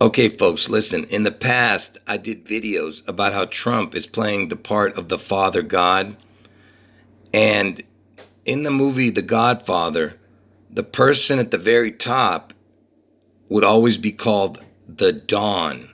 Okay, folks, listen. In the past, I did videos about how Trump is playing the part of the Father God. And in the movie The Godfather, the person at the very top would always be called the Don.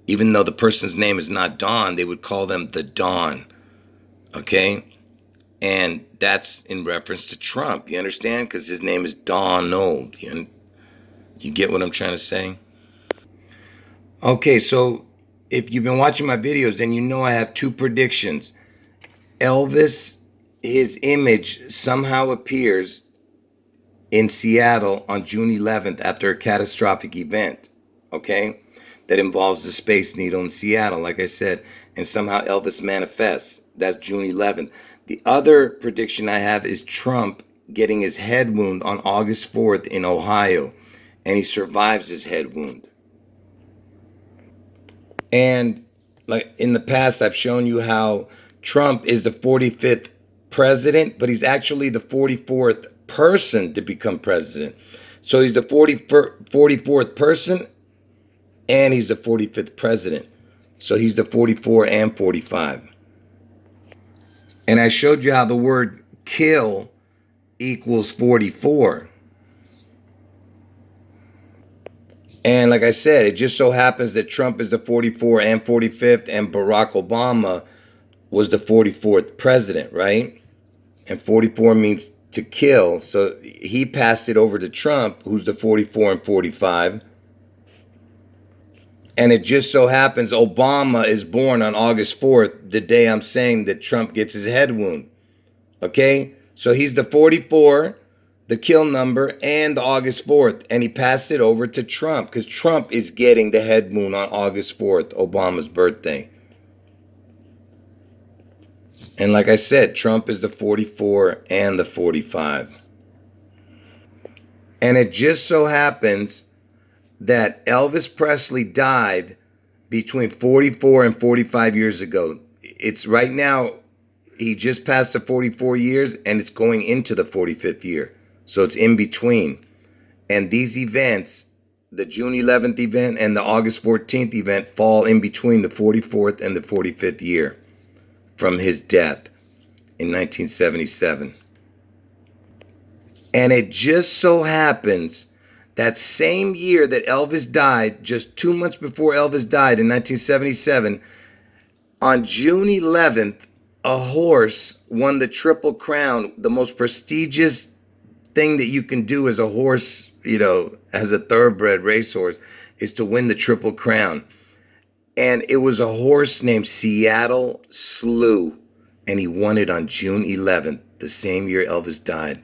Even though the person's name is not Don, they would call them the Don. Okay? And that's in reference to Trump. You understand? Because his name is Donald. You get what I'm trying to say? Okay, so if you've been watching my videos, then you know I have two predictions. Elvis, his image somehow appears in Seattle on June 11th after a catastrophic event, okay, that involves the Space Needle in Seattle, like I said, and somehow Elvis manifests. That's June 11th. The other prediction I have is Trump getting his head wound on August 4th in Ohio, and he survives his head wound. And like in the past, I've shown you how Trump is the 45th president, but he's actually the 44th person to become president. So he's the 44th person and he's the 45th president. So he's the 44 and 45. And I showed you how the word kill equals 44. And like I said, it just so happens that Trump is the 44 and 45th, and Barack Obama was the 44th president, right? And 44 means to kill. So he passed it over to Trump, who's the 44 and 45. And it just so happens Obama is born on August 4th, the day I'm saying that Trump gets his head wound. Okay? So he's the 44, the kill number, and the August 4th. And he passed it over to Trump because Trump is getting the head wound on August 4th, Obama's birthday. And like I said, Trump is the 44 and the 45. And it just so happens that Elvis Presley died between 44 and 45 years ago. It's right now, he just passed the 44 years and it's going into the 45th year. So it's in between. And these events, the June 11th event and the August 14th event, fall in between the 44th and the 45th year from his death in 1977. And it just so happens that same year that Elvis died, just 2 months before Elvis died in 1977, on June 11th, a horse won the Triple Crown, the most prestigious thing that you can do as a horse, as a thoroughbred racehorse, is to win the Triple Crown. And it was a horse named Seattle Slew, and he won it on June 11th, the same year Elvis died.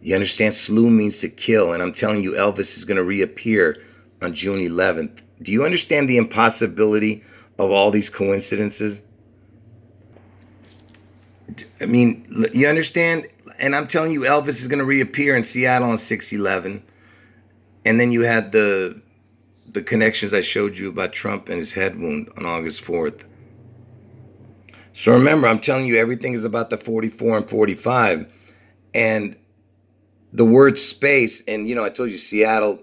You understand? Slew means to kill, and I'm telling you, Elvis is going to reappear on June 11th. Do you understand the impossibility of all these coincidences? I mean, you understand? And I'm telling you, Elvis is going to reappear in Seattle on 6/11. And then you had the connections I showed you about Trump and his head wound on August 4th. So remember, I'm telling you, everything is about the 44 and 45. And the word space, and I told you Seattle,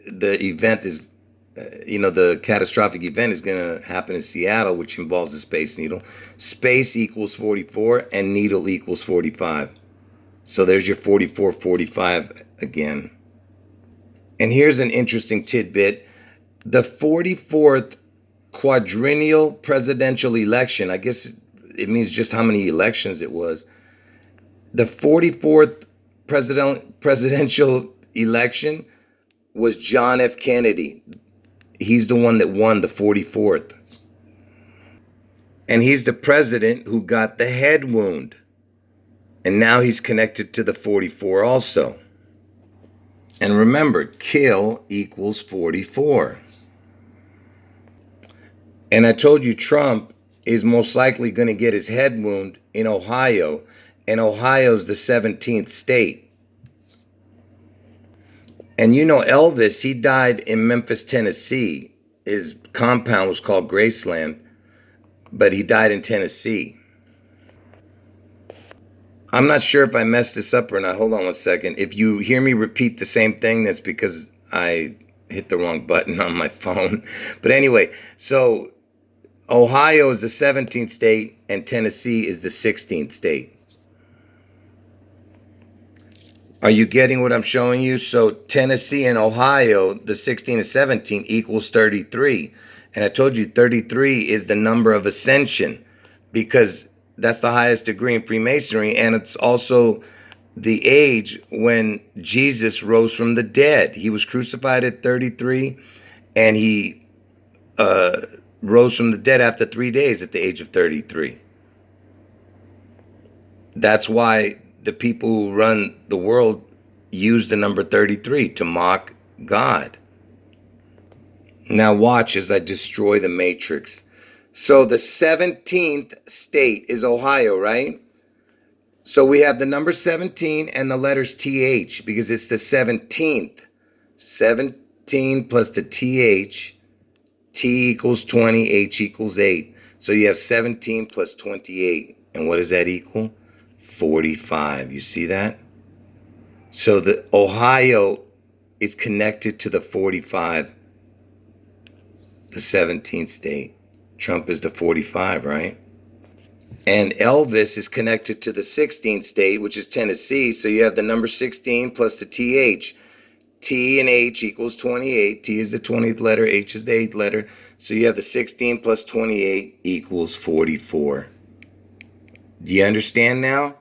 the event is, the catastrophic event is going to happen in Seattle, which involves the Space Needle. Space equals 44 and needle equals 45. So there's your 44, 45 again. And here's an interesting tidbit. The 44th quadrennial presidential election, I guess it means just how many elections it was. The 44th presidential election was John F. Kennedy. He's the one that won the 44th. And he's the president who got the head wound. And now he's connected to the 44 also. And remember, kill equals 44. And I told you Trump is most likely going to get his head wound in Ohio. And Ohio's the 17th state. And Elvis, he died in Memphis, Tennessee. His compound was called Graceland, but he died in Tennessee. I'm not sure if I messed this up or not. Hold on one second. If you hear me repeat the same thing, that's because I hit the wrong button on my phone. But anyway, so Ohio is the 17th state and Tennessee is the 16th state. Are you getting what I'm showing you? So Tennessee and Ohio, the 16 and 17 equals 33. And I told you 33 is the number of ascension because that's the highest degree in Freemasonry. And it's also the age when Jesus rose from the dead. He was crucified at 33 and he rose from the dead after 3 days at the age of 33. That's why the people who run the world use the number 33 to mock God. Now watch as I destroy the matrix. So the 17th state is Ohio, right? So we have the number 17 and the letters TH because it's the 17th. 17 plus the TH. T equals 20, H equals 8. So you have 17 plus 28. And what does that equal? 45. You see that? So the Ohio is connected to the 45, the 17th state. Trump is the 45, right? And Elvis is connected to the 16th state, which is Tennessee. So you have the number 16 plus the TH. T and H equals 28. T is the 20th letter. H is the 8th letter. So you have the 16 plus 28 equals 44. Do you understand now?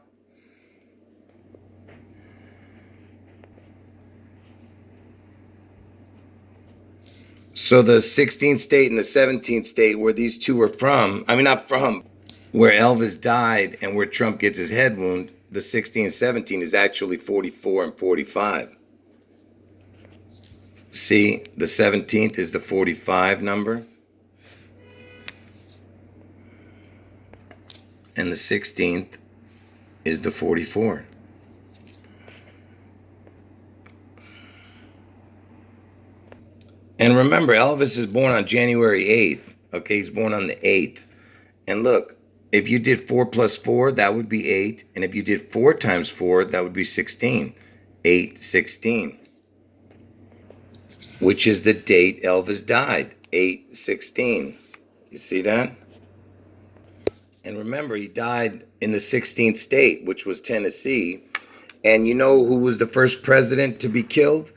So the 16th state and the 17th state where these two are from, not from, where Elvis died and where Trump gets his head wound, the 16 and 17 is actually 44 and 45. See, the 17th is the 45 number. And the 16th is the 44. And remember, Elvis is born on January 8th. Okay, he's born on the 8th. And look, if you did 4 plus 4, that would be 8. And if you did 4 times 4, that would be 16. 8, 16. Which is the date Elvis died. 8, 16. You see that? And remember, he died in the 16th state, which was Tennessee. And you know who was the first president to be killed?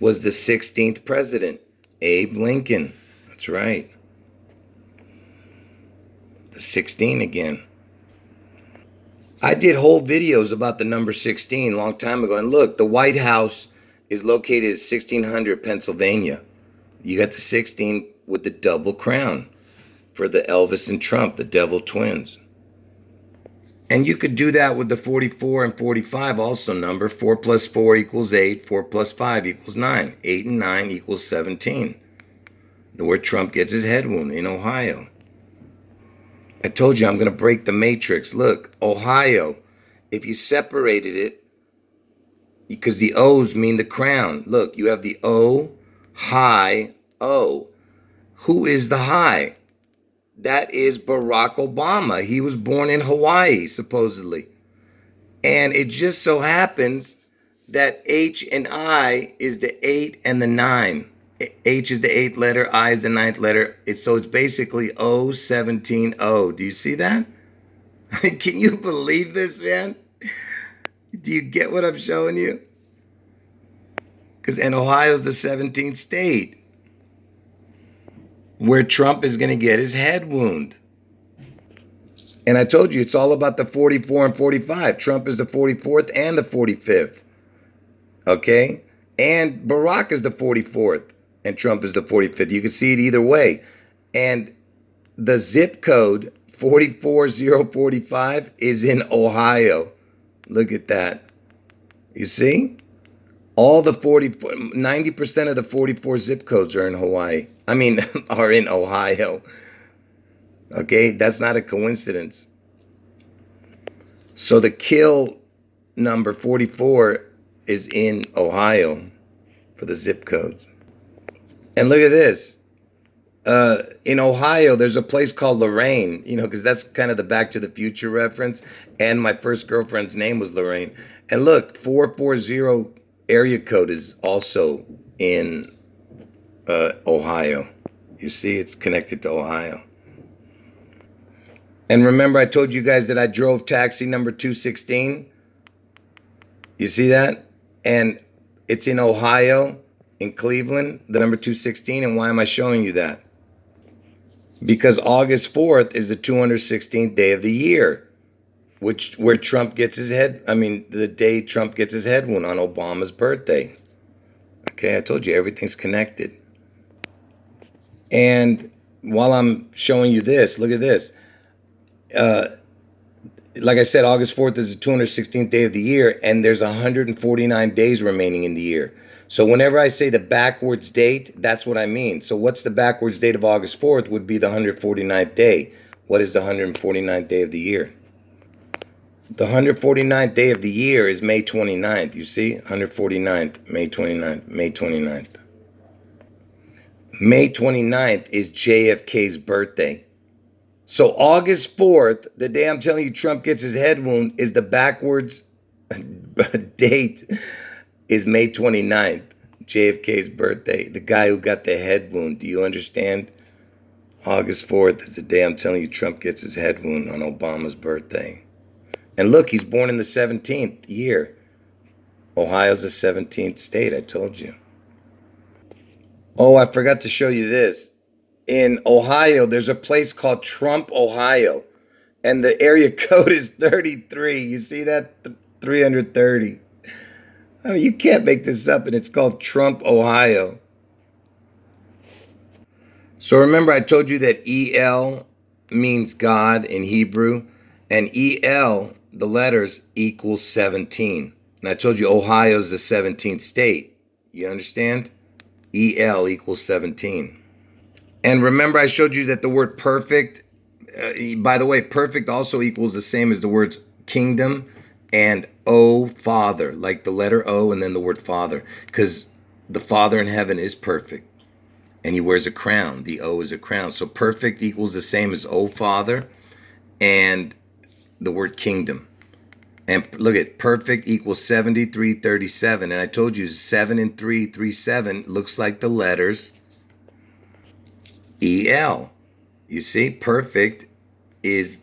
Was the 16th president, Abe Lincoln. That's right. The 16 again. I did whole videos about the number 16 a long time ago. And look, the White House is located at 1600 Pennsylvania. You got the 16 with the double crown for the Elvis and Trump, the devil twins. And you could do that with the 44 and 45 also number. 4 plus 4 equals 8. 4 plus 5 equals 9. 8 and 9 equals 17. Where Trump gets his head wound in Ohio. I told you I'm going to break the matrix. Look, Ohio, if you separated it, because the O's mean the crown. Look, you have the O, high, O. Who is the high? That is Barack Obama. He was born in Hawaii, supposedly. And it just so happens that H and I is the 8 and the 9. H is the 8th letter, I is the 9th letter. So it's basically O17O. Do you see that? Can you believe this, man? Do you get what I'm showing you? And Ohio's the 17th state where Trump is going to get his head wound. And I told you, it's all about the 44 and 45. Trump is the 44th and the 45th. Okay? And Barack is the 44th and Trump is the 45th. You can see it either way. And the zip code 44045 is in Ohio. Look at that. You see? All the 90% of the 44 zip codes are in Hawaii. Are in Ohio. Okay, that's not a coincidence. So the kill number 44 is in Ohio for the zip codes. And look at this. In Ohio, there's a place called Lorraine, because that's kind of the Back to the Future reference. And my first girlfriend's name was Lorraine. And look, 440 area code is also in Ohio. You see, it's connected to Ohio. And remember, I told you guys that I drove taxi number 216? You see that? And it's in Ohio, in Cleveland, the number 216. And why am I showing you that? Because August 4th is the 216th day of the year, where Trump gets his the day Trump gets his head wound on Obama's birthday. Okay, I told you everything's connected. And while I'm showing you this, look at this. Like I said, August 4th is the 216th day of the year, and there's 149 days remaining in the year. So whenever I say the backwards date, that's what I mean. So what's the backwards date of August 4th would be the 149th day. What is the 149th day of the year? The 149th day of the year is May 29th. You see? 149th, May 29th, May 29th. May 29th is JFK's birthday. So August 4th, the day I'm telling you Trump gets his head wound, is the backwards date is May 29th, JFK's birthday. The guy who got the head wound. Do you understand? August 4th is the day I'm telling you Trump gets his head wound on Obama's birthday. And look, he's born in the 17th year. Ohio's the 17th state, I told you. Oh, I forgot to show you this. In Ohio, there's a place called Trump, Ohio, and the area code is 33. You see that? 330. I mean, you can't make this up, and it's called Trump, Ohio. So remember, I told you that EL means God in Hebrew, and EL, the letters, equals 17. And I told you Ohio's the 17th state. You understand? EL equals 17. And remember, I showed you that the word perfect, by the way, perfect also equals the same as the words kingdom and O, Father, like the letter O and then the word Father, because the Father in heaven is perfect and he wears a crown. The O is a crown. So perfect equals the same as O, Father, and the word kingdom. And look at perfect equals 7337. And I told you 7 and 3, 3, 7 looks like the letters EL. You see, perfect is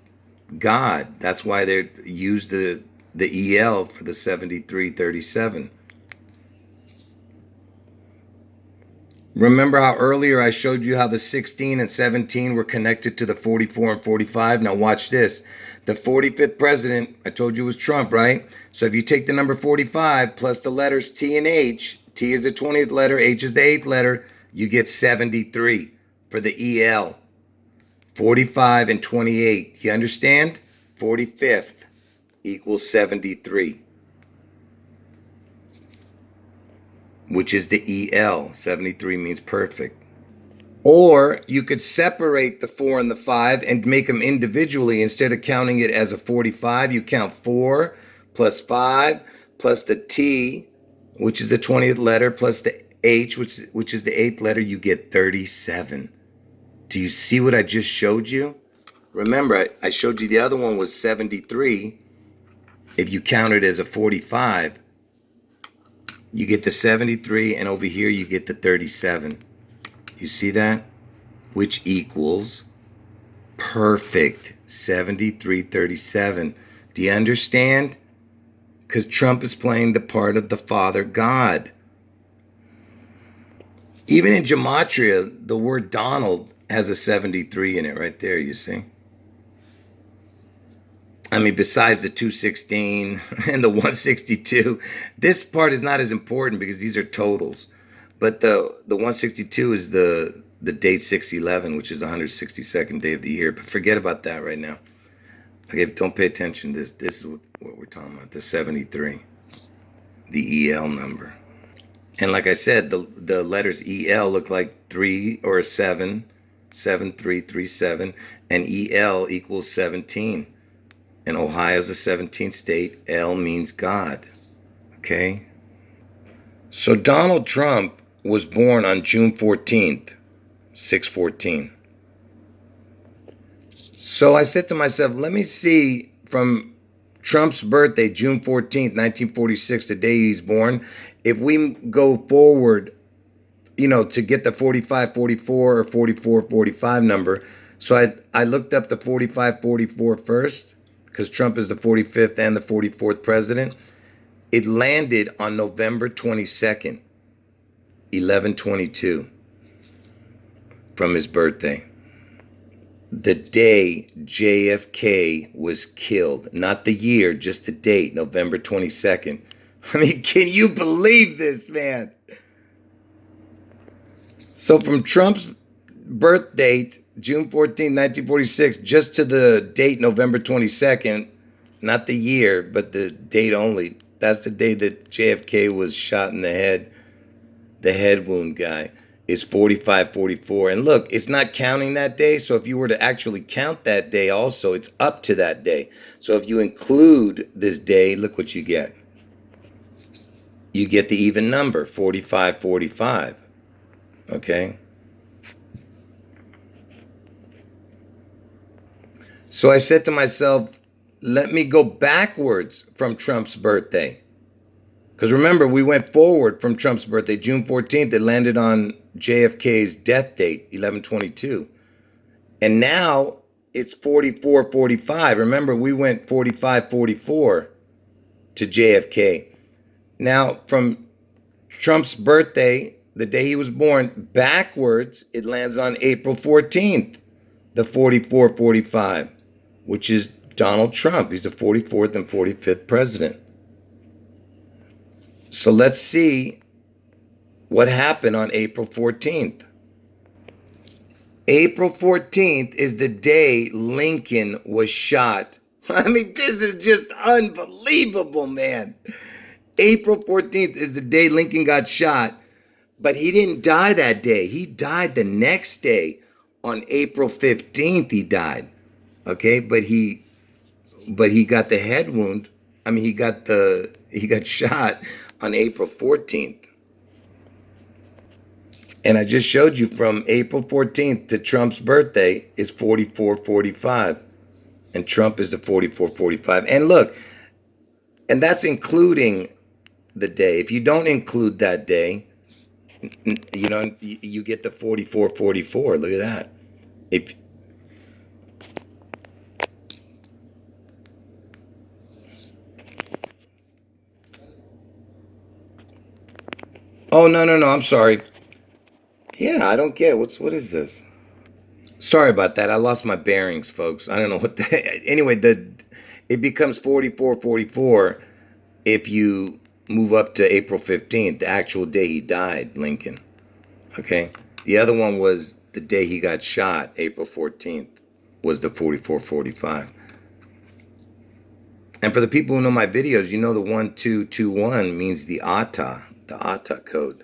God. That's why they use the EL for the 7337. Remember how earlier I showed you how the 16 and 17 were connected to the 44 and 45? Now watch this. The 45th president, I told you, was Trump, right? So if you take the number 45 plus the letters T and H, T is the 20th letter, H is the 8th letter, you get 73 for the EL. 45 and 28. You understand? 45th equals 73, which is the EL. 73 means perfect. Or you could separate the 4 and the 5 and make them individually. Instead of counting it as a 45, you count 4 plus 5 plus the T, which is the 20th letter, plus the H, which is the 8th letter. You get 37. Do you see what I just showed you? Remember, I showed you the other one was 73. If you count it as a 45, you get the 73, and over here you get the 37. You see that? Which equals perfect 7337. Do you understand? Because Trump is playing the part of the Father God. Even in gematria, the word Donald has a 73 in it right there, you see? I mean, besides the 216 and the 162, this part is not as important because these are totals. But the 162 is the date 611, which is the 162nd day of the year. But forget about that right now. Okay, don't pay attention. This is what we're talking about, the 73, the EL number. And like I said, the letters EL look like 3 or a 7, 7337, and EL equals 17. And Ohio's the 17th state. L means God. Okay? So Donald Trump was born on June 14th, 614. So I said to myself, let me see from Trump's birthday, June 14th, 1946, the day he's born, if we go forward to get the 45, 44 or 44, 45 number. So I looked up the 45, 44 first because Trump is the 45th and the 44th president. It landed on November 22nd, 11/22 from his birthday. The day JFK was killed, not the year, just the date, November 22nd. I mean, can you believe this, man? So from Trump's birth date, June 14th, 1946, just to the date, November 22nd, not the year, but the date only. That's the day that JFK was shot in the head. The head wound guy is 4544. And look, it's not counting that day. So if you were to actually count that day also, it's up to that day. So if you include this day, look what you get. You get the even number, 4545. Okay? So I said to myself, let me go backwards from Trump's birthday. Because remember, we went forward from Trump's birthday, June 14th. It landed on JFK's death date, 11/22. And now it's 44/45. Remember, we went 45/44 to JFK. Now, from Trump's birthday, the day he was born, backwards, it lands on April 14th, the 44/45, which is Donald Trump. He's the 44th and 45th president. So let's see what happened on April 14th. April 14th is the day Lincoln was shot. I mean, this is just unbelievable, man. April 14th is the day Lincoln got shot, but he didn't die that day. He died the next day. On April 15th, he died. Okay, but he got the head wound. I mean, he got shot on April 14th. And I just showed you from April 14th to Trump's birthday is 44/45. And Trump is the 44/45. And look, and that's including the day. If you don't include that day, you get the 44/44. Look at that. If Oh, no, no, no, I'm sorry. Yeah, I don't get it. What is this? Sorry about that. I lost my bearings, folks. I don't know what anyway, it becomes 44/44 if you move up to April 15th, the actual day he died, Lincoln. Okay? The other one was the day he got shot, April 14th, was the 44/45. And for the people who know my videos, you know the 1221 means the ATA code.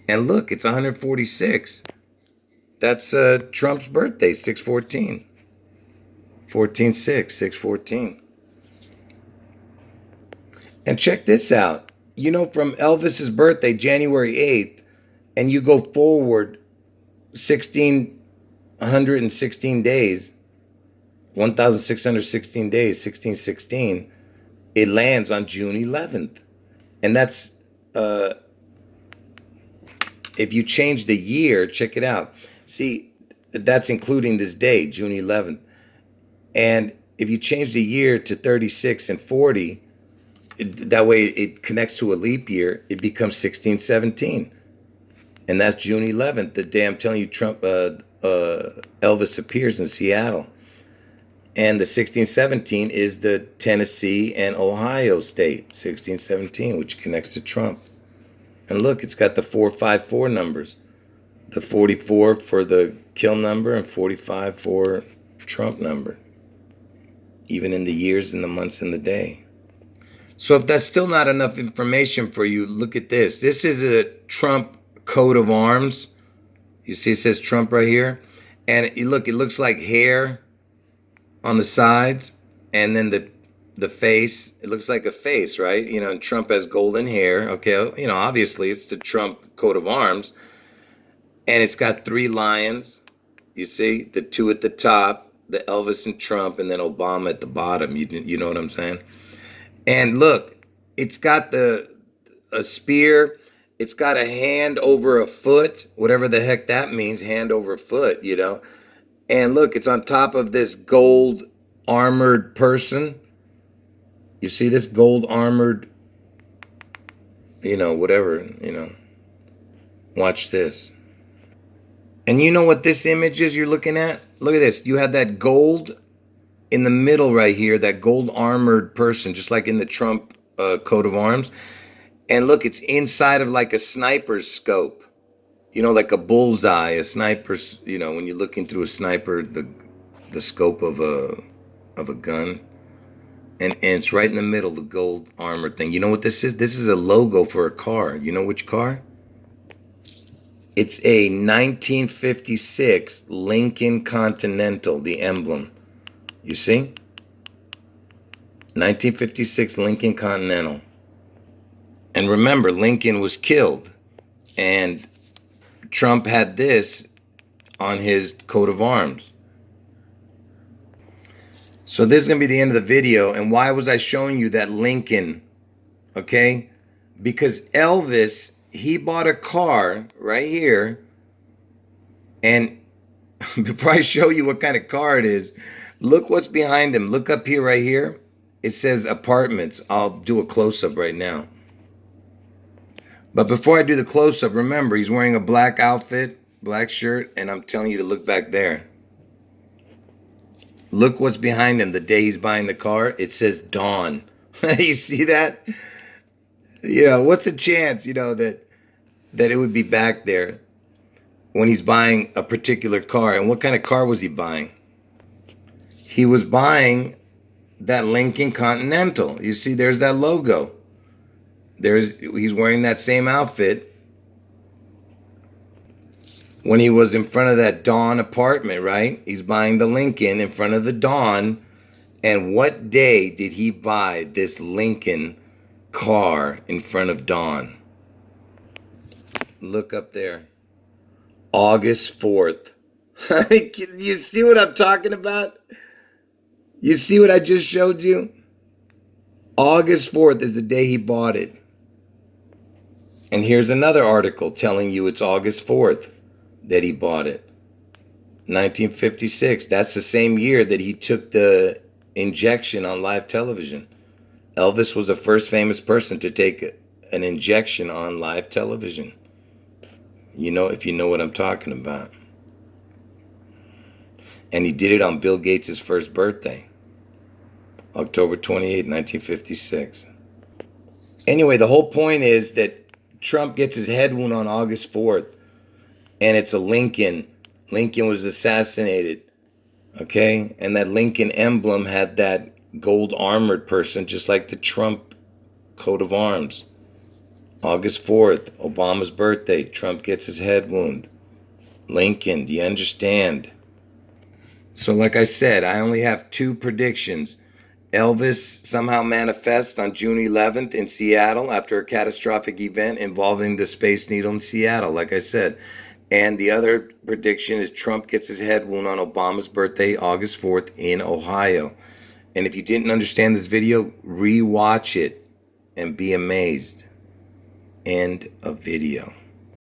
And look, it's 146. That's Trump's birthday, 6/14. 14/6, 6/14. And check this out. From Elvis's birthday, January 8th, and you go forward 1,616 days, 1,616 days, 1616, it lands on June 11th. And that's, if you change the year, check it out. See, that's including this day, June 11th. And if you change the year to 36 and 40, that way it connects to a leap year, it becomes 1617. And that's June 11th, the day I'm telling you Elvis appears in Seattle. And the 1617 is the Tennessee and Ohio state, 1617, which connects to Trump. And look, it's got the 454 numbers. The 44 for the kill number and 45 for Trump number. Even in the years and the months and the day. So if that's still not enough information for you, look at this. This is a Trump coat of arms. You see it says Trump right here. And look, it looks like hair on the sides. And then the face, it looks like a face, right? And Trump has golden hair. Okay, obviously it's the Trump coat of arms. And it's got 3 lions. You see, the 2 at the top, the Elvis and Trump, and then Obama at the bottom. You know what I'm saying? And look, it's got a spear. It's got a hand over a foot, whatever the heck that means, hand over foot, you know. And look, it's on top of this gold armored person. You see this gold armored, whatever, Watch this. And you know what this image is you're looking at? Look at this. You have that gold in the middle right here, that gold armored person, just like in the Trump coat of arms. And look, it's inside of like a sniper's scope. Like a bullseye, a sniper's, when you're looking through a sniper, the scope of a gun. And it's right in the middle, the gold armor thing. You know what this is? This is a logo for a car. You know which car? It's a 1956 Lincoln Continental, the emblem. You see? 1956 Lincoln Continental. And remember, Lincoln was killed. And Trump had this on his coat of arms. So this is going to be the end of the video. And why was I showing you that Lincoln? Okay? Because Elvis, he bought a car right here. And before I show you what kind of car it is, look what's behind him. Look up here right here. It says apartments. I'll do a close-up right now. But before I do the close-up, remember, he's wearing a black outfit, black shirt, and I'm telling you to look back there. Look what's behind him the day he's buying the car. It says Dawn. You see that? What's the chance, that it would be back there when he's buying a particular car? And what kind of car was he buying? He was buying that Lincoln Continental. You see, there's that logo. He's wearing that same outfit when he was in front of that Dawn apartment, right? He's buying the Lincoln in front of the Dawn. And what day did he buy this Lincoln car in front of Dawn? Look up there. August 4th. You see what I'm talking about? You see what I just showed you? August 4th is the day he bought it. And here's another article telling you it's August 4th that he bought it. 1956. That's the same year that he took the injection on live television. Elvis was the first famous person to take an injection on live television. If you know what I'm talking about. And he did it on Bill Gates' first birthday. October 28, 1956. Anyway, the whole point is that Trump gets his head wound on August 4th. And it's a Lincoln. Lincoln was assassinated. Okay? And that Lincoln emblem had that gold armored person, just like the Trump coat of arms. August 4th, Obama's birthday. Trump gets his head wound. Lincoln, do you understand? So like I said, I only have two predictions. Elvis somehow manifests on June 11th in Seattle after a catastrophic event involving the Space Needle in Seattle, like I said. And the other prediction is Trump gets his head wound on Obama's birthday, August 4th, in Ohio. And if you didn't understand this video, re-watch it and be amazed. End of video.